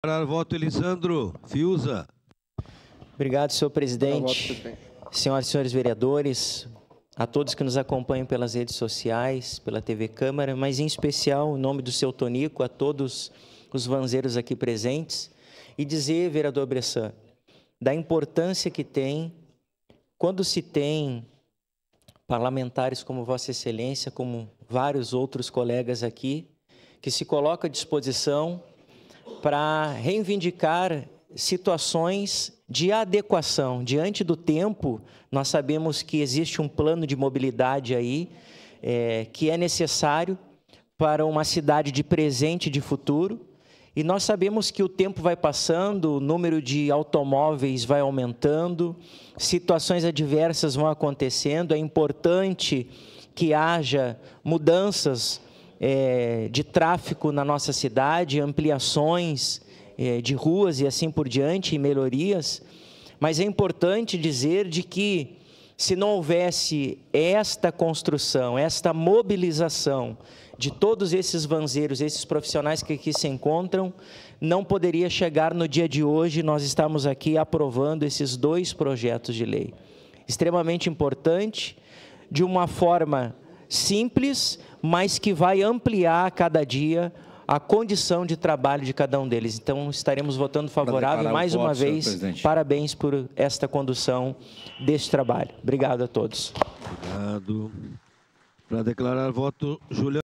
Para voto, Elisandro Fiuza. Obrigado, senhor presidente. Senhoras e senhores vereadores, a todos que nos acompanham pelas redes sociais, pela TV Câmara, mas em especial, em nome do seu Tonico, a todos os vanzeiros aqui presentes, e dizer, vereador Bressan, da importância que tem quando se tem parlamentares como Vossa Excelência, como vários outros colegas aqui, que se colocam à disposição para reivindicar situações de adequação. Diante do tempo, nós sabemos que existe um plano de mobilidade aí, que é necessário para uma cidade de presente e de futuro, e nós sabemos que o tempo vai passando, o número de automóveis vai aumentando, situações adversas vão acontecendo, é importante que haja mudanças de tráfego na nossa cidade, ampliações de ruas e assim por diante, e melhorias, mas é importante dizer de que se não houvesse esta construção, esta mobilização de todos esses vanzeiros, esses profissionais que aqui se encontram, não poderia chegar no dia de hoje, nós estamos aqui aprovando esses 2 projetos de lei. Extremamente importante, de uma forma simples, mas que vai ampliar a cada dia a condição de trabalho de cada um deles. Então, estaremos votando favorável. Mais uma vez, parabéns por esta condução deste trabalho. Obrigado a todos. Obrigado. Para declarar voto, Juliano.